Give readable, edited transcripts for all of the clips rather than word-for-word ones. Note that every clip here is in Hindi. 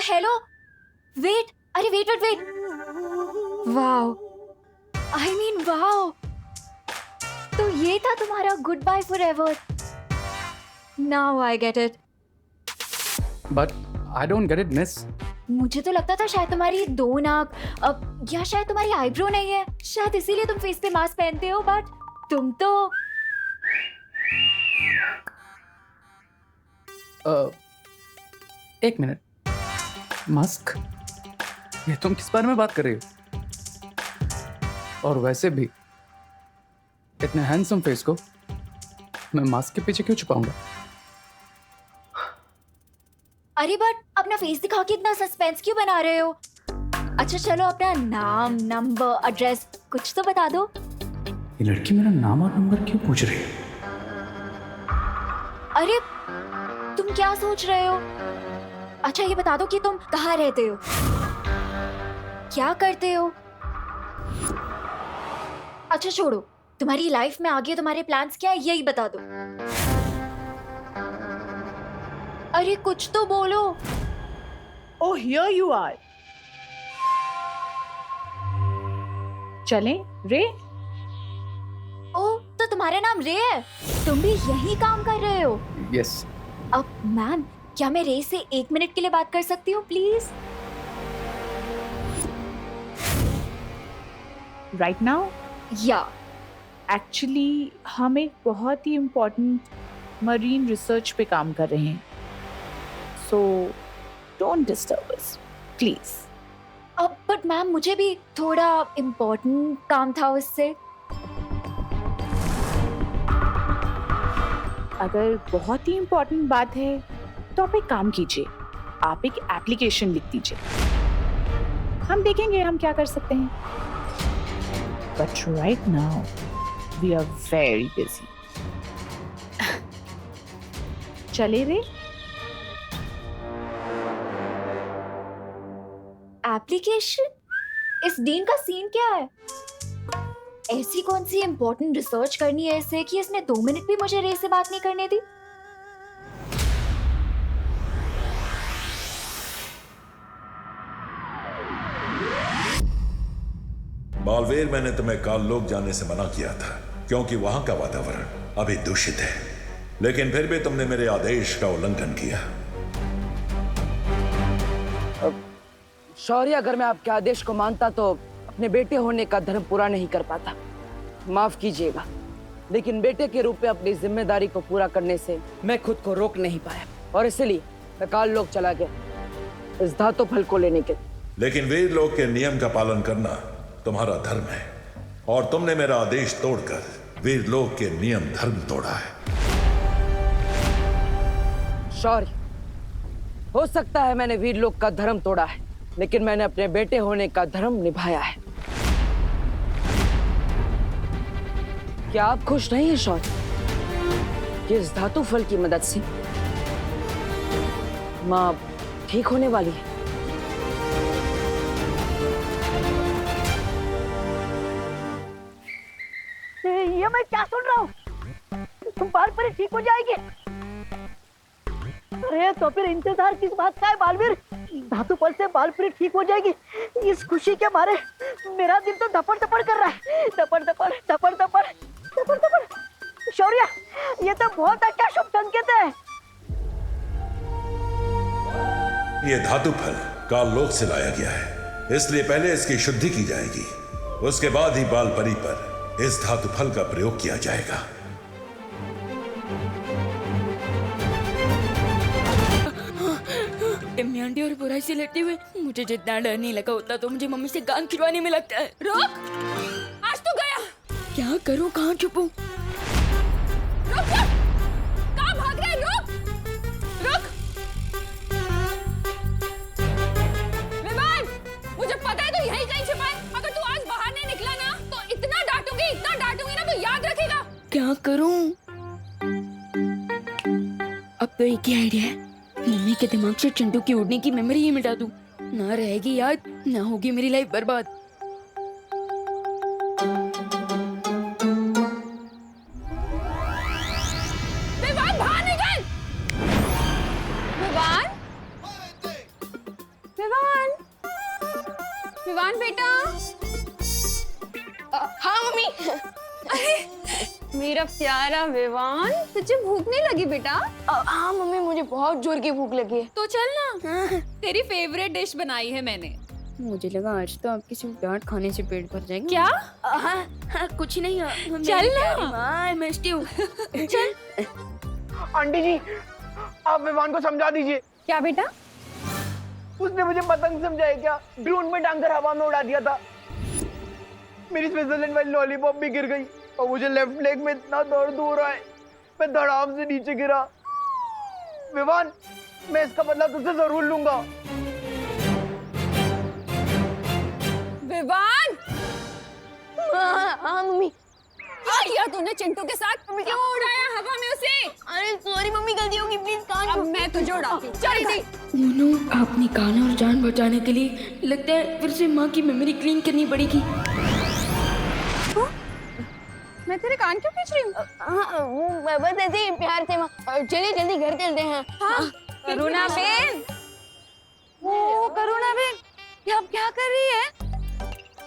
हेलो, वेट, अरे wait wait wait, wow, I mean wow, तो ये था तुम्हारा goodbye forever. Now I get it. But I don't get it miss. मुझे तो लगता था शायद तुम्हारी दो नाक, या शायद तुम्हारी आईब्रो नहीं है, शायद इसीलिए तुम फेस पे मास्क पहनते हो, बट तुम तो एक मिनट, मास्क? ये तुम किस बारे में बात कर रही हो? और वैसे भी इतने हैंडसम फेस को मैं मास्क के पीछे क्यों छुपाऊंगा? अरे बट अपना फेस दिखा के इतना सस्पेंस क्यों बना रहे हो? अच्छा चलो, अपना नाम, नंबर, एड्रेस कुछ तो बता दो। ये लड़की मेरा नाम और नंबर क्यों पूछ रही है? अरे तुम क्या सोच रहे हो? अच्छा ये बता दो कि तुम कहाँ रहते हो, क्या करते हो? अच्छा छोड़ो, तुम्हारी लाइफ में आगे तुम्हारे प्लान्स क्या है यही बता दो। अरे कुछ तो बोलो। Oh, here you are. चलें, रे? ओ, तो तुम्हारा नाम रे है? तुम भी यही काम कर रहे हो? यस। अब मैम, क्या मैं रे से 1 मिनट के लिए बात कर सकती हूँ प्लीज? Right now? या Actually, हम एक बहुत ही important marine research पे काम कर रहे हैं. So, don't disturb us, please. अब बट मैम, मुझे भी थोड़ा इम्पोर्टेंट काम था उससे। अगर बहुत ही important बात है, तो आप एक काम कीजिए. आप एक एप्लीकेशन लिख दीजिए. हम देखेंगे हम क्या कर सकते हैं. But right now, we are very busy. चले रे? एप्लीकेशन? इस डीन का सीन क्या है? ऐसी कौन सी इम्पोर्टेंट रिसर्च करनी है इसे कि इसने 2 मिनट भी मुझे रे से बात नहीं करने दी? बालवीर, मैंने तुम्हें काललोक जाने से मना किया था क्योंकि वहां का वातावरण अभी दूषित है, लेकिन फिर भी तुमने मेरे आदेश का उल्लंघन किया। शौर्य, अगर मैं आपके आदेश को मानता तो अपने बेटे होने का धर्म पूरा नहीं कर पाता। माफ कीजिएगा, लेकिन बेटे के रूप में अपनी जिम्मेदारी को पूरा करने से मैं खुद को रोक नहीं पाया और इसलिए मैं काललोक चला गया इस धातु फल को लेने के। लेकिन वीर लोक के नियम का पालन करना तुम्हारा धर्म है और तुमने मेरा आदेश तोड़कर वीर लोक के नियम धर्म तोड़ा है। शौर्य, हो सकता है मैंने वीर लोक का धर्म तोड़ा है, लेकिन मैंने अपने बेटे होने का धर्म निभाया है। क्या आप खुश नहीं हैं शौर्य कि इस धातु फल की मदद से माँ ठीक होने वाली है? ये मैं क्या सुन रहा हूँ? तुम बाल पर ठीक हो जाएगी? अरे तो फिर इंतजार किस बात का है बालवीर? धातु फल से बाल परी ठीक हो जाएगी, इस खुशी के मारे मेरा दिल तो धपड़ धपड़ कर रहा है, धपड़ धपड़ धपड़ धपड़ धपड़ धपड़। शौर्य, ये तो बहुत अच्छा शुभ संकेत है। ये धातु फल काललोक से लाया गया है, इसलिए पहले इसकी शुद्धि की जाएगी, उसके बाद ही बाल परी पर इस धातु फल का प्रयोग किया जाएगा। दमयंती और बुराई से लड़ते हुए मुझे जितना डर नहीं लगा उतना तो मुझे मम्मी से गान खिलवाने में लगता है। रुक, आज तो गया। क्या करूं, कहाँ छुपूं? रुक रुक, कहाँ भाग रहा है? रुक रुक। विवान, मुझे पता है तू यहीं कहीं छिपा है। अगर तू आज बाहर नहीं निकला ना तो इतना डांटूंगी ना तो याद रखेगा। क्या करूं? अब तो एक ही आइडिया है, मम्मी के दिमाग से चिंटू की उड़ने की मेमोरी ही मिटा दूं। ना रहेगी याद, ना होगी मेरी लाइफ बर्बाद। विवान, बाहर निकल! विवान? मेरा प्यारा विवान, तुझे भूख नहीं लगी बेटा? हाँ मम्मी, मुझे बहुत जोर की भूख लगी है। तो चल ना, तेरी फेवरेट डिश बनाई है मैंने। मुझे लगा आज तो आपकी सिर्फ डांट खाने से पेट भर जाएगा। क्या? हाँ, कुछ नहीं। चल ना। हाँ, मैं स्टी हूँ। चल। आंटी जी, आप विवान को समझा दीजिए। क्या बेटा? उसने मुझे पतंग समझाया क्या? ड्रोन में टांगकर हवा में उड़ा दिया था। मेरी स्विट्जरलैंड वाली लॉलीपॉप भी गिर गई और मुझे लेफ्ट लेग में इतना दर्द हो रहा है, मैं धड़ाम से नीचे गिरा। विवान, मैं इसका बदला तुझसे जरूर लूंगा। विवान, हाँ मम्मी। क्या किया तूने चिंटू के साथ? क्यों उड़ाया हवा में उसे? अरे सॉरी मम्मी, गलती होगी, प्लीज कान। अब मैं तुझे उड़ाती हूँ। चल दी। मोनू, अपनी कान और जान बचाने के लिए लगता है फिर से माँ की मेमोरी क्लीन करनी पड़ेगी। मैं तेरे कान क्यों खींच रही हूँ? हाँ, बस ऐसे ही प्यार से माँ। चलिए जल्दी घर चलते हैं। हाँ, करुणा बेन। ओ करुणा बेन, ये आप क्या कर रही है?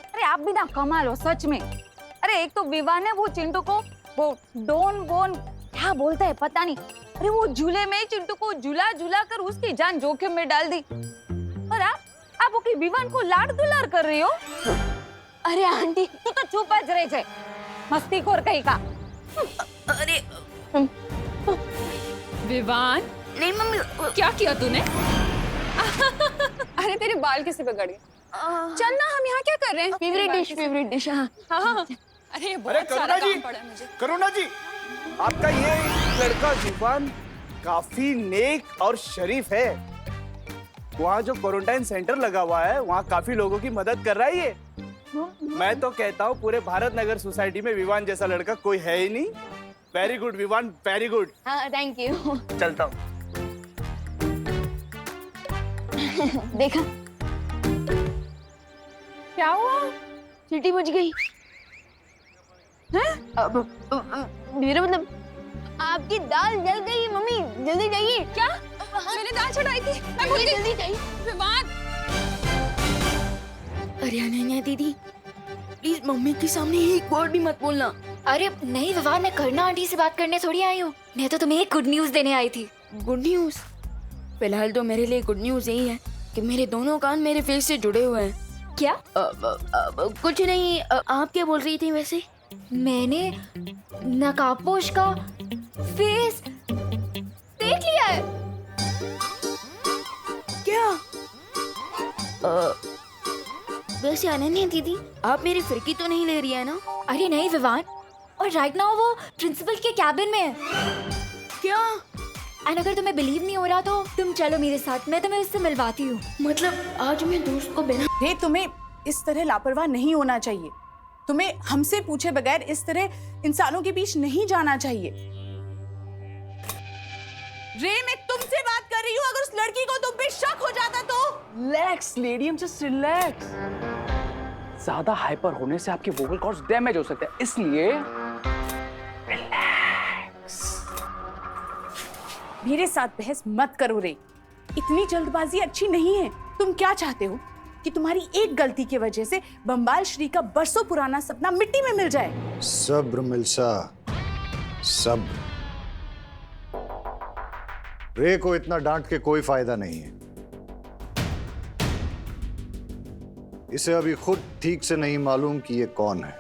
अरे आप भी ना कमाल हो सच में। अरे एक तो विवान ने वो चिंटू को वो डोन बोन क्या बोलता है पता नहीं, अरे वो झूले में चिंटू को झूला झूला कर उसकी जान जोखिम में डाल दी। और आप ओके विवान को लाड दुलार कर रही हो। अरे आंटी तू तो चुप ज रहे छे, मस्तीखोर कहीं का। अरे विवान, नहीं मम्मी, क्या किया तूने? अरे तेरे बाल कैसे बिगड़ गए? चल ना, हम यहाँ क्या कर रहे हैं? Favourite dish. हाँ हाँ, अरे ये बहुत सारा काम पड़ा है मुझे। करुणा जी, आपका ये लड़का विवान काफी नेक और शरीफ है। वहाँ जो क्वारंटाइन सेंटर लगा हुआ है, वहाँ काफी लोगों की मदद कर रहा है ये। मैं तो कहता हूँ पूरे भारत नगर सोसाइटी में विवान जैसा लड़का कोई है ही नहीं। Very good Vivaan, very good. हाँ, थैंक यू। चलता हूँ। देखा क्या हुआ? सीटी बज गई। मेरा मतलब आपकी दाल जल गई मम्मी, जल्दी जाइए। क्या? मैंने दाल चढ़ाई थी, मैं भूल गई। जल्दी जाइए। विवान, अरे अनन्या दीदी, प्लीज मम्मी के सामने एक वर्ड भी मत बोलना। अरे नहीं विवान, मैं करना आंटी से बात करने थोड़ी आई हूँ। मैं तो तुम्हें एक गुड न्यूज देने आई थी। Good news? फिलहाल तो मेरे लिए गुड न्यूज यही है कि मेरे दोनों कान मेरे फेस से जुड़े हुए हैं। क्या? कुछ नहीं। आप क्या बोल रही थी वैसे? मैंने नकाबपोश का फेस देख लिया है। क्या? वैसे अनन्या दीदी, आप मेरी फिरकी तो नहीं ले रही है ना? अरे नहीं विवान, और राइट नाउ वो प्रिंसिपल के कैबिन में है। क्या? एंड अगर तुम्हें बिलीव नहीं हो रहा तो तुम चलो मेरे साथ, मैं तुम्हें उससे मिलवाती हूँ। मतलब आज मैं दोस्त को बिना रे, तुम्हें इस तरह लापरवाह नहीं होना चाहिए। तुम्हें हमसे पूछे बगैर इस तरह इंसानों के बीच नहीं जाना चाहिए। रे, मैं तुमसे बात कर रही हूँ। अगर उस लड़की को तुम पे शक हो जाता तो? Relax lady, just relax. ज्यादा हाइपर होने से आपके वोकल कॉर्ड्स डैमेज हो सकते हैं, इसलिए रिलैक्स। मेरे साथ बहस मत करो रे, इतनी जल्दबाजी अच्छी नहीं है। तुम क्या चाहते हो कि तुम्हारी एक गलती की वजह से बम्बाल श्री का बरसों पुराना सपना मिट्टी में मिल जाए? सब्र मिल्सा, सब्र। रे को इतना डांट के कोई फायदा नहीं है। इसे अभी खुद ठीक से नहीं मालूम कि ये कौन है।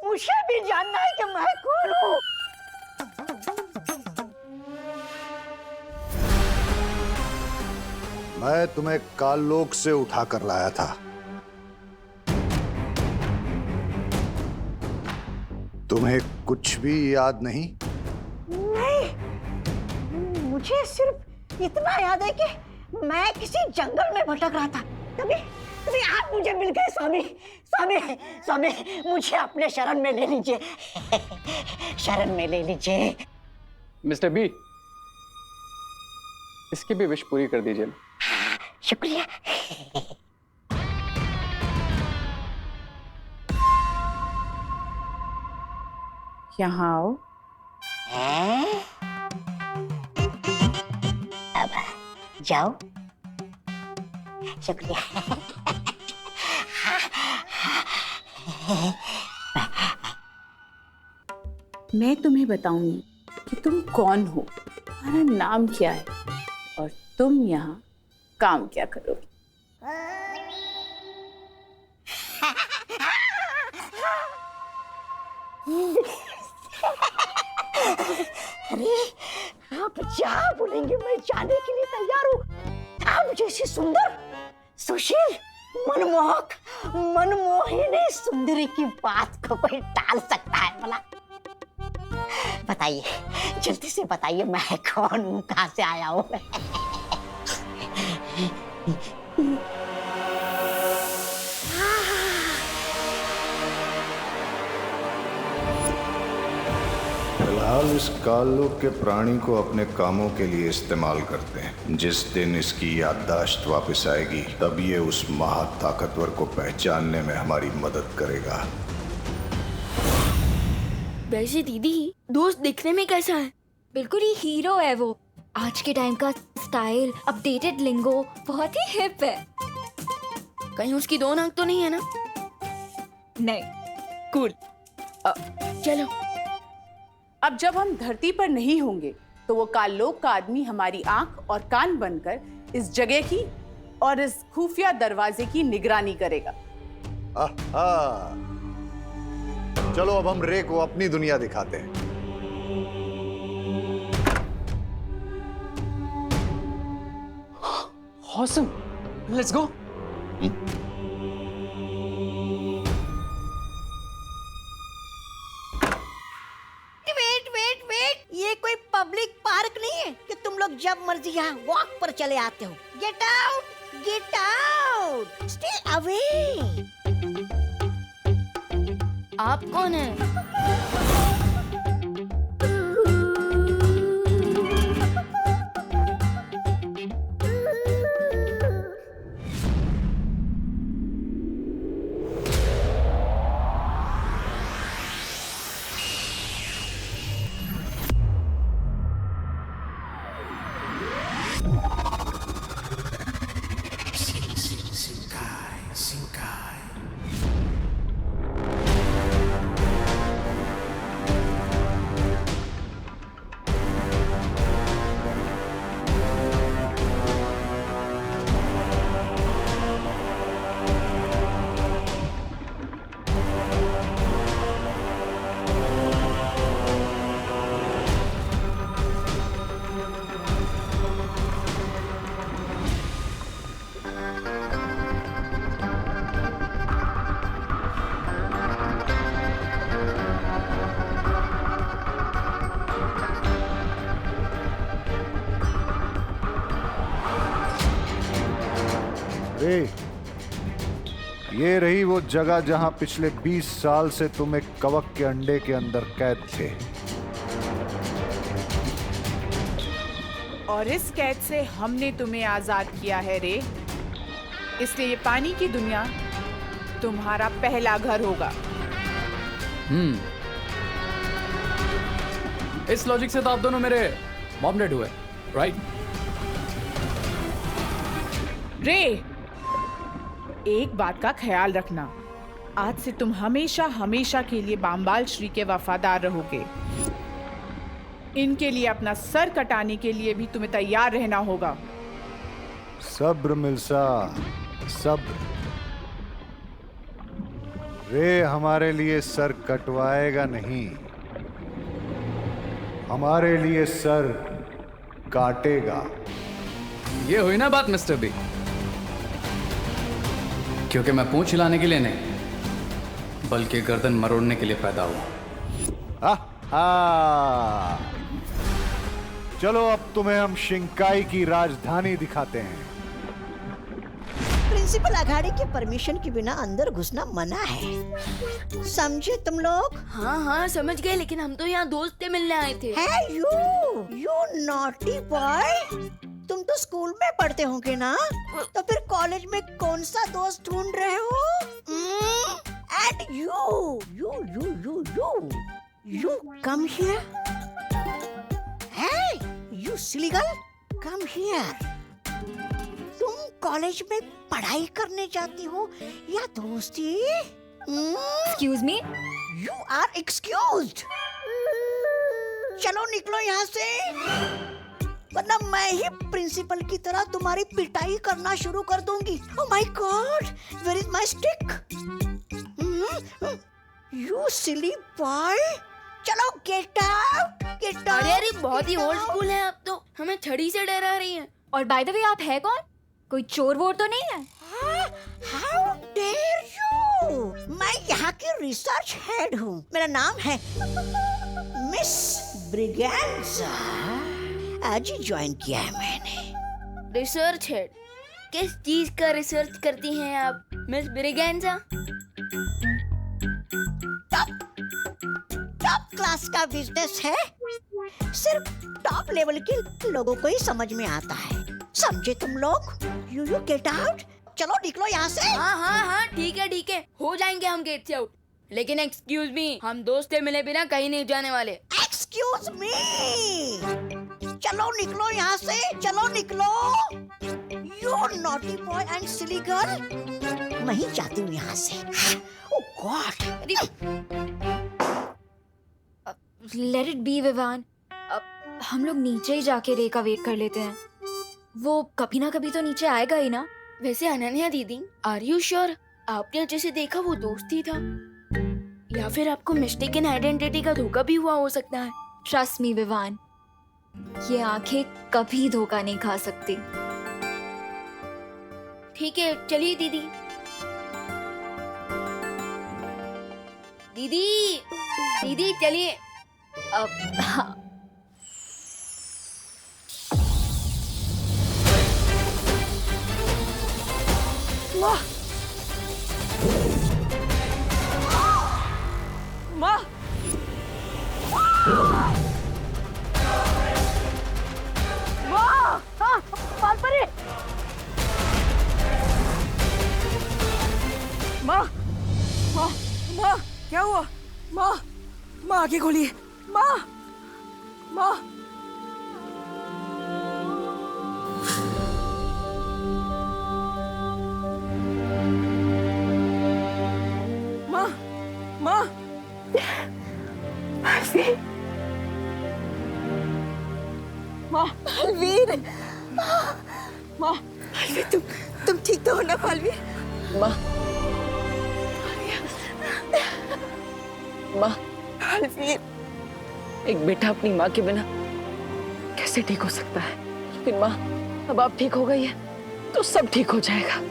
मुझे भी जानना है कि मैं कौन हूँ। मैं तुम्हें काललोक से उठा कर लाया था। तुम्हें कुछ भी याद नहीं? नहीं, मुझे सिर्फ इतना याद है कि मैं किसी जंगल में भटक रहा था, तभी आप मुझे मिल गए। स्वामी स्वामी स्वामी, मुझे अपने शरण में ले लीजिए, शरण में ले लीजिए। मिस्टर बी, इसकी भी विश पूरी कर दीजिए। शुक्रिया। यहाँ आओ। अब जाओ, शुक्रिया। मैं तुम्हें बताऊंगी कि तुम कौन हो, तुम्हारा नाम क्या है और तुम यहाँ काम क्या करोगे। अरे आप जहाँ बोलेंगे मैं जाने के लिए तैयार हूँ। आप जैसी सुंदर, सुशील, मनमोहक, मनमोहिनी सुंदरी की बात को कोई टाल सकता है भला? बताइए, जल्दी से बताइए, मैं कौन हूँ, कहाँ से आया हूँ? फिलहाल इस काललोक के प्राणी को अपने कामों के लिए इस्तेमाल करते हैं। जिस दिन इसकी याददाश्त वापस आएगी तब ये उस महाताकतवर को पहचानने में हमारी मदद करेगा। वैसे दीदी, दोस्त दिखने में कैसा है? बिल्कुल ही हीरो है वो। आज के टाइम का स्टाइल, अपडेटेड लिंगो, बहुत ही हिप है। कहीं उसकी दो नाक तो नहीं है ना? नहीं। कूल। चलो। अब जब हम धरती पर नहीं होंगे तो वो काललोक का आदमी हमारी आंख और कान बनकर इस जगह की और इस खुफिया दरवाजे की निगरानी करेगा। आहा। चलो अब हम रे को अपनी दुनिया दिखाते हैं। Awesome. Let's go. वेट, ये कोई पब्लिक पार्क नहीं है कि तुम लोग जब मर्जी यहाँ वॉक पर चले आते हो। Get out, stay away. आप कौन है? रे, ये रही वो जगह जहां पिछले 20 साल से तुम एक कवक के अंडे के अंदर कैद थे। और इस कैद से हमने तुम्हें आजाद किया है रे। इसलिए ये पानी की दुनिया तुम्हारा पहला घर होगा। इस लॉजिक से तो आप दोनों मेरे मॉम डैड हुए, राइट? रे, एक बात का ख्याल रखना, आज से तुम हमेशा हमेशा के लिए बामबाल श्री के वफादार रहोगे। इनके लिए अपना सर कटाने के लिए भी तुम्हें तैयार रहना होगा। सब्र मिल्सा, सब्र। रे हमारे लिए सर कटवाएगा नहीं, हमारे लिए सर काटेगा। ये हुई ना बात मिस्टर बी, क्योंकि मैं पूंछ हिलाने के लिए नहीं बल्कि गर्दन मरोड़ने के लिए पैदा हुआ। चलो अब तुम्हें हम शिंकाई की राजधानी दिखाते हैं। प्रिंसिपल अघाड़ी के परमिशन के बिना अंदर घुसना मना है, समझे तुम लोग? हाँ हाँ समझ गए, लेकिन हम तो यहाँ दोस्त से मिलने आए थे। है यू नॉटी बॉय। तुम तो स्कूल में पढ़ते होंगे ना, तो फिर कॉलेज में कौन सा दोस्त ढूंढ रहे हो? And you come here. Hey, you silly girl, come here. तुम कॉलेज में पढ़ाई करने जाती हो या दोस्ती? Excuse me, you are excused. चलो निकलो यहाँ से, वरना मैं ही प्रिंसिपल की तरह तुम्हारी पिटाई करना शुरू कर दूंगी। Oh my god, where is my stick? You silly boy, चलो गेट आउट, गेट आउट। अरे अरे बहुत ही ओल्ड स्कूल है आप तो, हमें छड़ी से डरा रही हैं। और बाय द वे आप है कौन? कोई चोर वोर तो नहीं है? हाउ डेयर यू, मैं यहाँ की रिसर्च हेड हूँ। मेरा नाम है मिस ब्रिगेंजा। आज ही ज्वाइन किया है मैंने। Research head? किस चीज का रिसर्च करती हैं आप मिस ब्रिगेंजा? टॉप क्लास का बिजनेस है, सिर्फ टॉप लेवल के लोगों को ही समझ में आता है, समझे तुम लोग? यू गेट आउट, चलो निकलो यहाँ से। हाँ ठीक है, हो जाएंगे हम गेट से आउट। लेकिन एक्सक्यूज मी, हम दोस्त से मिले बिना कहीं नहीं जाने वाले। एक्सक्यूज मी, चलो निकलो यहाँ से, चलो निकलो। You naughty boy and silly girl, मैं ही जाती हूँ यहाँ से। Oh god, let it be Vivaan, अब हम लोग नीचे ही जाके रे का वेट कर लेते हैं। वो कभी ना कभी तो नीचे आएगा ही ना। वैसे अनन्या दीदी, आर यू श्योर आपने जैसे देखा वो दोस्त ही था, या फिर आपको मिस्टेकन आइडेंटिटी का धोखा भी हुआ हो सकता है? ट्रस्ट मी विवान, ये आंखें कभी धोखा नहीं खा सकती। ठीक है चलिए दीदी। दीदी चलिए। अब हाँ, माँ, माँ, बालपरी, माँ, माँ, माँ, क्या हुआ? माँ, माँ आंखें खोलिए। माँ, माँ, माँ, माँ, माँ, पालवीर, माँ, तुम ठीक तो हो ना पालवीर? माँ, माँ, पालवीर, एक बेटा अपनी माँ के बिना कैसे ठीक हो सकता है? लेकिन माँ, अब आप ठीक हो गई है तो सब ठीक हो जाएगा।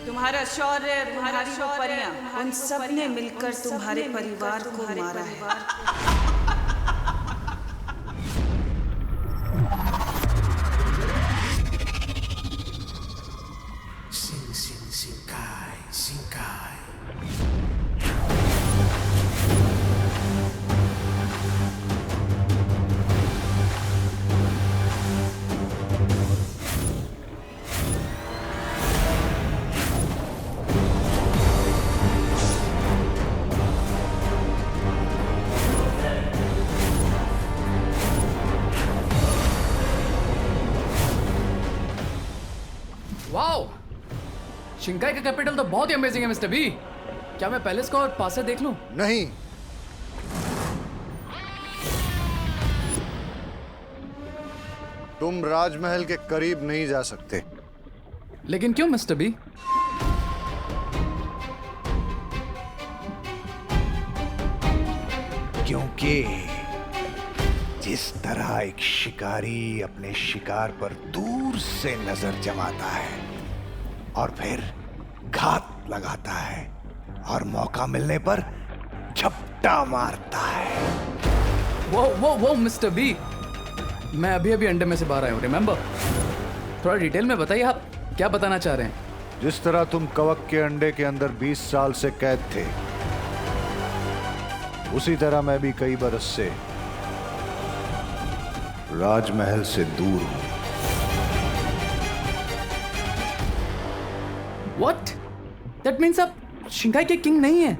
तुम्हारा शौर्य, तुम्हारी परियां, उन सब ने मिलकर तुम्हारे परिवार को मारा है। वाओ, शिंकाई का कैपिटल तो बहुत ही अमेजिंग है मिस्टर बी। क्या मैं पहले इसको और पास से देख लूं? नहीं, तुम राजमहल के करीब नहीं जा सकते। लेकिन क्यों मिस्टर बी? क्योंकि जिस तरह एक शिकारी अपने शिकार पर दूर से नजर जमाता है और फिर घात लगाता है और मौका मिलने पर झपटा मारता है। वो मिस्टर बी, मैं अभी अभी अंडे में से बाहर आया हूँ, रिमेम्बर? थोड़ा डिटेल में बताइए, आप क्या बताना चाह रहे हैं? जिस तरह तुम कवक के अंडे के अंदर 20 साल से कैद थे, उसी तरह मैं भी कई बरस से राजमहल से दूर हूं। दैट मीन्स आप शिंगाई के किंग नहीं है।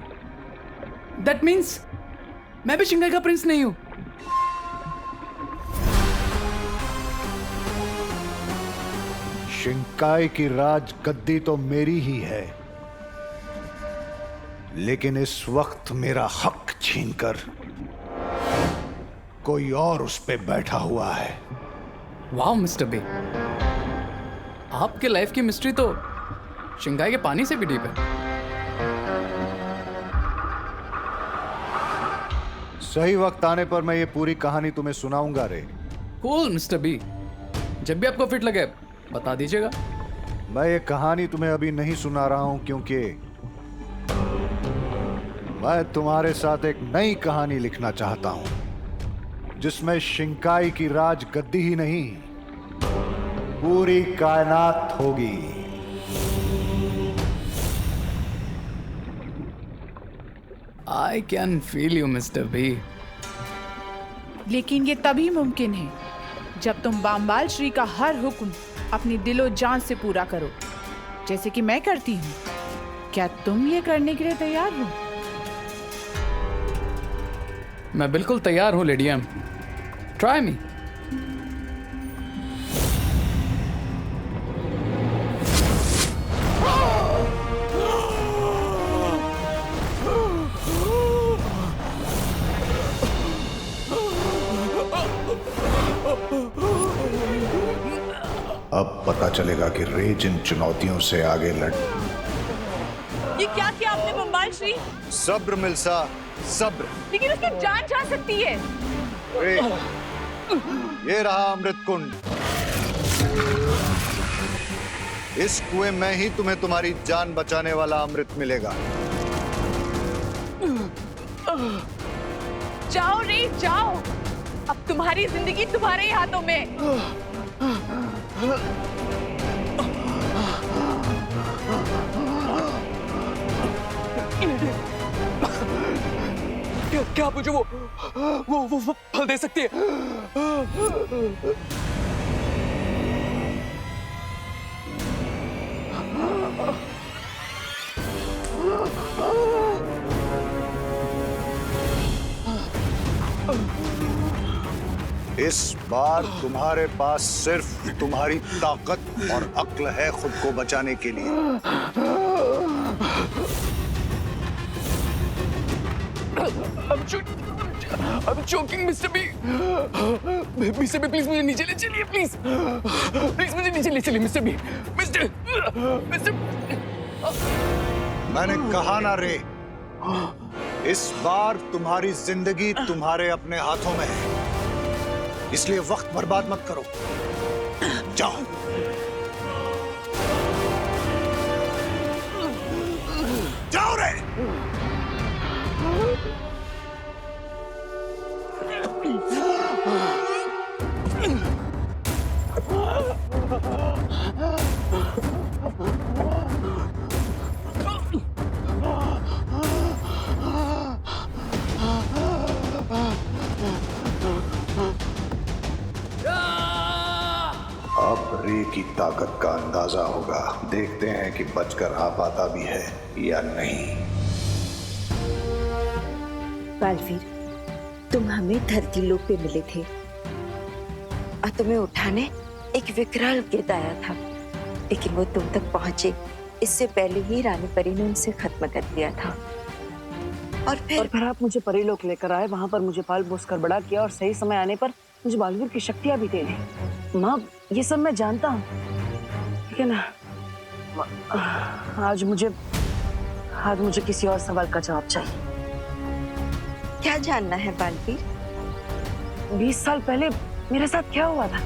दैट मीन्स मैं भी शिंगाई का प्रिंस नहीं हूं। शिंकाई की राज गद्दी तो मेरी ही है, लेकिन इस वक्त मेरा हक छीनकर कोई और उस पे बैठा हुआ है। वाह मिस्टर बे, आपके लाइफ की मिस्ट्री तो शिंगाई के पानी से भी डीप है। सही वक्त आने पर मैं ये पूरी कहानी तुम्हें सुनाऊंगा रे। कूल मिस्टर बी, जब भी आपको फिट लगे बता दीजिएगा। मैं ये कहानी तुम्हें अभी नहीं सुना रहा हूं क्योंकि मैं तुम्हारे साथ एक नई कहानी लिखना चाहता हूं, जिसमें शिंकाई की राज गद्दी ही नहीं, पूरी कायनात होगी। I can feel you mister B. लेकिन ये तभी मुमकिन है जब तुम बामबाल श्री का हर हुक्म अपनी दिलो जान से पूरा करो, जैसे कि मैं करती हूँ। क्या तुम ये करने के लिए तैयार हो? मैं बिल्कुल तैयार हूं लेडी एम। Try me. अब पता चलेगा कि रे जिन चुनौतियों से आगे लड़। ये क्या किया आपने बम्बाल श्री? सब्र मिल्सा, सब्र। लेकिन उसकी जान जा सकती है। रे, ये रहा अमृत कुंड। इस कुएं में ही तुम्हें तुम्हारी जान बचाने वाला अमृत मिलेगा। जाओ रे जाओ, अब तुम्हारी जिंदगी तुम्हारे ही हाथों में। क्या मुझे वो फल दे सकती है? इस बार तुम्हारे पास सिर्फ तुम्हारी ताकत और अक्ल है खुद को बचाने के लिए। I'm choking, Mr. B. Mr. B, please मुझे नीचे ले चलिए, please. Please मुझे नीचे ले चलिए, Mr. B. Mr. मैंने कहा ना रे, इस बार तुम्हारी जिंदगी तुम्हारे अपने हाथों में है, इसलिए वक्त बर्बाद मत करो। जाओ। जाओ रे। अब रे की ताकत का अंदाजा होगा। देखते हैं कि बचकर आ पाता भी है या नहीं। बालवीर, तुम हमें धरती लोक पे मिले थे और तुम्हें उठाने एक विकराल गिद्ध आया था, लेकिन वो तुम तक पहुंचे इससे पहले ही रानी परी ने उनसे खत्म कर दिया था। और फिर आप मुझे परीलोक लेकर आए, वहां पर मुझे पाल पोस कर बड़ा किया और सही समय आने पर मुझे बालवीर की शक्तियां भी दे दी। माँ, ये सब मैं जानता हूँ, लेकिन आज मुझे किसी और सवाल का जवाब चाहिए। क्या जानना है बालवीर? 20 साल पहले मेरे साथ क्या हुआ था?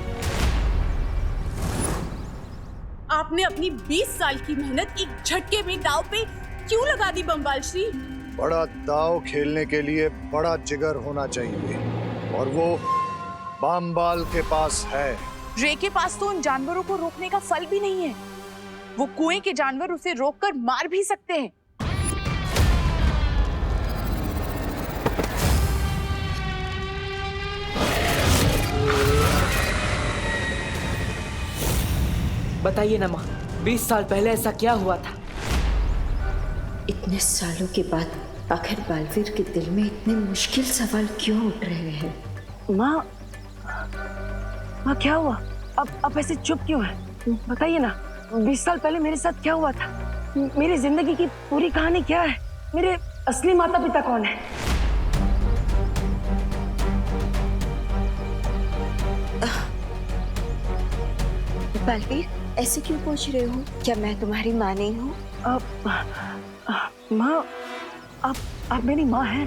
आपने अपनी 20 साल की मेहनत एक झटके में दांव पे क्यों लगा दी बम्बाल श्री? बड़ा दाव खेलने के लिए बड़ा जिगर होना चाहिए, और वो बामबाल के पास है। रे के पास तो उन जानवरों को रोकने का फल भी नहीं है। वो कुएं के जानवर उसे रोककर मार भी सकते हैं। बताइए ना माँ, 20 साल पहले ऐसा क्या हुआ था? इतने सालों के बाद आखिर बालवीर के दिल में इतने मुश्किल सवाल क्यों उठ रहे हैं? माँ, माँ क्या हुआ? अब ऐसे चुप क्यों है? बताइए ना, 20 साल पहले मेरे साथ क्या हुआ था? मेरी जिंदगी की पूरी कहानी क्या है? मेरे असली माता पिता कौन है? बालवीर, ऐसे क्यों पूछ रहे हो? क्या मैं तुम्हारी माँ नहीं हूँ? माँ, आप मेरी माँ हैं।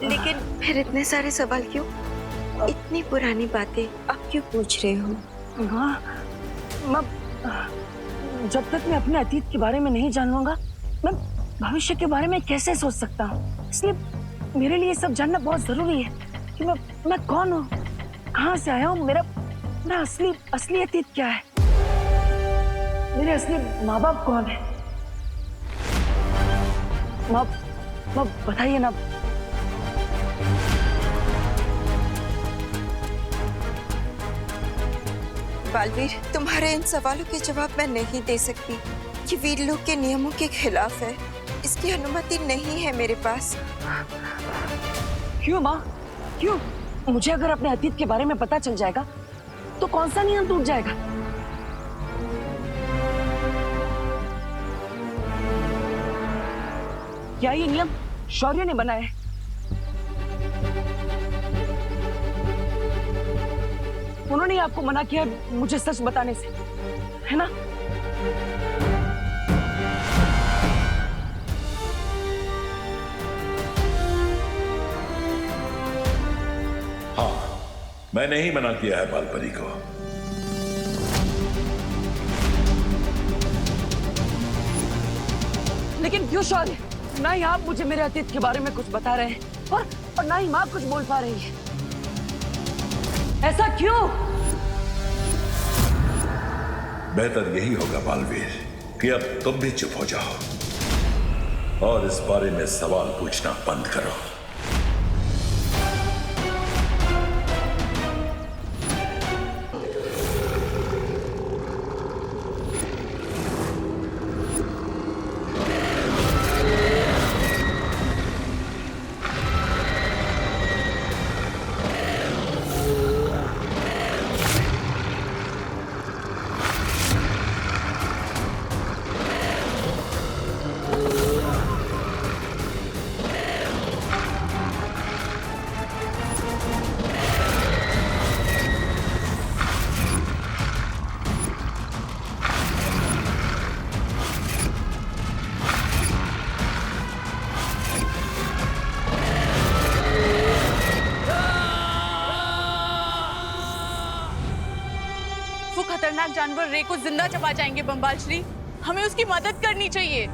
लेकिन फिर इतने सारे सवाल क्यों? इतनी पुरानी बातें आप क्यों पूछ रहे हो? माँ, जब तक मैं अपने अतीत के बारे में नहीं जान लूंगा, मैं भविष्य के बारे में कैसे सोच सकता हूँ? इसलिए मेरे लिए सब जानना बहुत जरूरी है कि मैं कौन हूँ, कहाँ से आया हूँ, मेरा असली अतीत क्या है, मेरे असली माँ बाप कौन है? माँ बताइए ना। बालवीर, तुम्हारे इन सवालों के जवाब मैं नहीं दे सकती। ये वीर लोक के नियमों के खिलाफ है। इसकी अनुमति नहीं है मेरे पास। क्यों माँ, क्यों? मुझे अगर अपने अतीत के बारे में पता चल जाएगा तो कौन सा नियम टूट जाएगा? क्या ये नियम शौर्य ने बनाया है? उन्होंने आपको मना किया मुझे सच बताने से, है ना? हाँ, मैंने ही मना किया है बालपरी को। लेकिन क्यों शौर्य? ना ही आप मुझे मेरे अतीत के बारे में कुछ बता रहे हैं और ना ही माँ कुछ बोल पा रही है। ऐसा क्यों? बेहतर यही होगा बालवीर कि अब तुम भी चुप हो जाओ और इस बारे में सवाल पूछना बंद करो। खतरनाक जानवर रे को जिंदा चबा जाएंगे बम्बाल श्री। हमें उसकी मदद करनी चाहिए।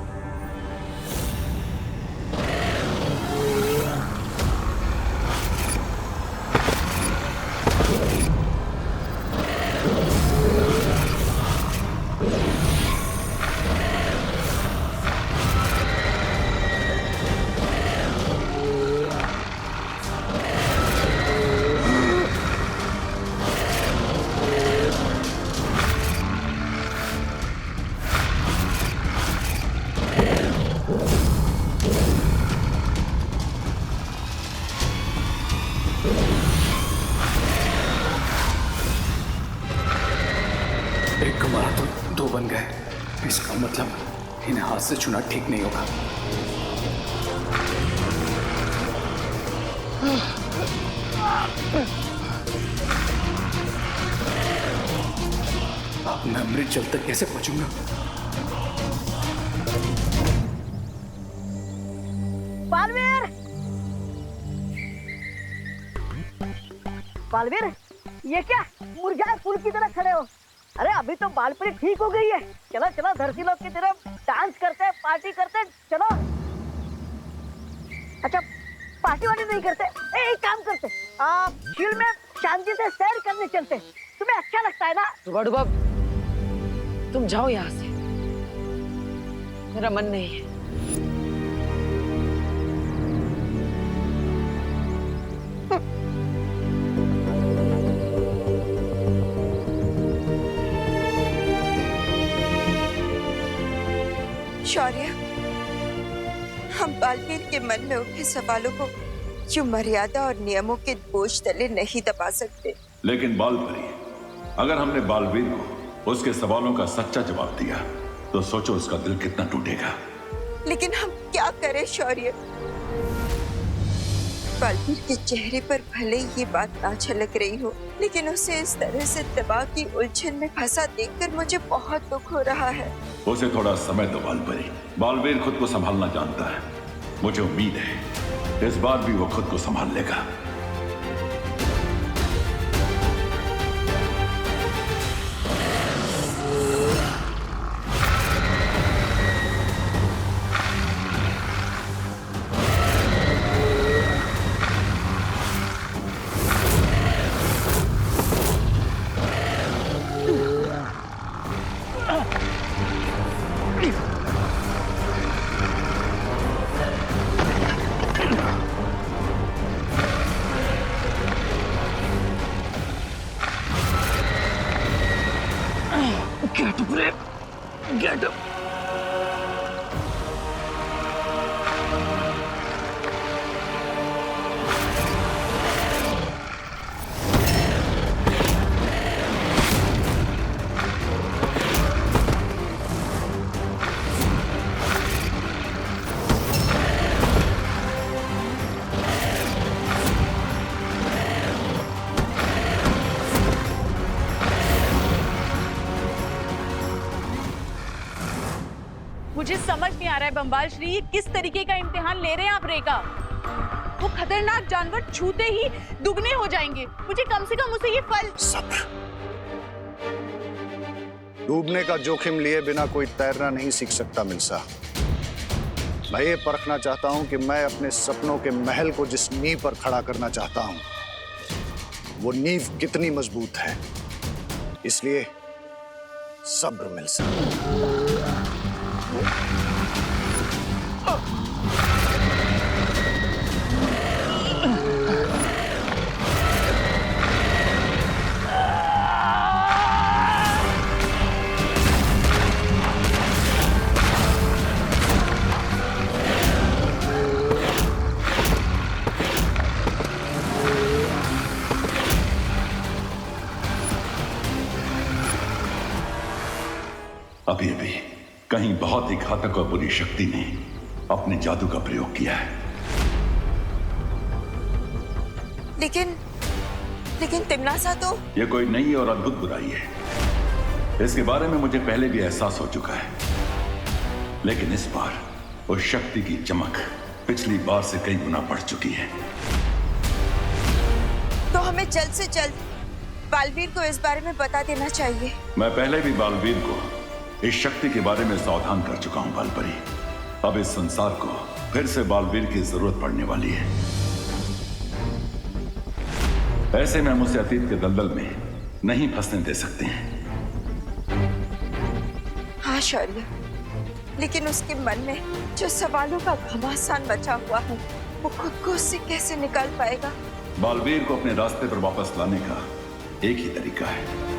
एक को मारा तो दो बन गए। इसका मतलब इन्हें हाथ से छूना ठीक नहीं होगा। अब मैं अमृत जल तक कैसे पहुंचूंगा? बालवीर, बालवीर, ये क्या मुरझाए फूल की तरह खड़े हो? अरे अभी तो बालपरी ठीक हो गई है। चलो चलो धरती लोग की तरह डांस करते हैं, पार्टी करते हैं, चलो। अच्छा पार्टी वार्टी नहीं करते? एक काम करते, झील में शांति से सैर करने चलते। तुम्हें अच्छा लगता है ना? डुबा, तुम जाओ यहाँ से, मेरा मन नहीं है। शौर्य, हम बालवीर के मन में उठे सवालों को यूं मर्यादा और नियमों के बोझ तले नहीं दबा सकते। लेकिन बालपरी, अगर हमने बालवीर को उसके सवालों का सच्चा जवाब दिया तो सोचो उसका दिल कितना टूटेगा। लेकिन हम क्या करें शौर्य? बालवीर के चेहरे पर भले ही ये बात ना झलक रही हो, लेकिन उसे इस तरह से दबाव की उलझन में फंसा देखकर मुझे बहुत दुख हो रहा है। उसे थोड़ा समय दो बालपरी। बालवीर खुद को संभालना जानता है। मुझे उम्मीद है इस बार भी वो खुद को संभाल लेगा। मुझे समझ नहीं आ रहा है बम्बाल श्री, ये किस तरीके का इम्तिहान ले रहे हैं आप रेखा? वो खतरनाक जानवर छूते ही दुगने हो जाएंगे। मुझे कम से कम उसे ये फल। सब्र। डूबने का जोखिम लिए बिना कोई तैरना नहीं सीख सकता मिल्सा। मैं ये परखना चाहता हूं कि मैं अपने सपनों के महल को जिस नींव पर खड़ा करना चाहता हूं, वो नींव कितनी मजबूत है। इसलिए सब्र मिल्सा। अभी अभी कहीं बहुत ही घातक और बुरी शक्ति ने अपने जादू का प्रयोग किया है। लेकिन तिमनासा तो यह कोई नई और अद्भुत बुराई है। इसके बारे में मुझे पहले भी एहसास हो चुका है, लेकिन इस बार उस शक्ति की चमक पिछली बार से कई गुना बढ़ चुकी है। तो हमें जल्द से जल्द बालवीर को इस बारे में बता देना चाहिए। मैं पहले भी बालवीर को इस शक्ति के बारे में सावधान कर चुका हूं बालपरी। अब इस संसार को फिर से बालवीर की जरूरत पड़ने वाली है। ऐसे में हम उसे अतीत के दलदल में नहीं फंसने दे सकते हैं। हाँ शौर्य, लेकिन उसके मन में जो सवालों का घमासान बचा हुआ है, वो खुद को उससे कैसे निकाल पाएगा? बालवीर को अपने रास्ते पर वापस लाने का एक ही तरीका है,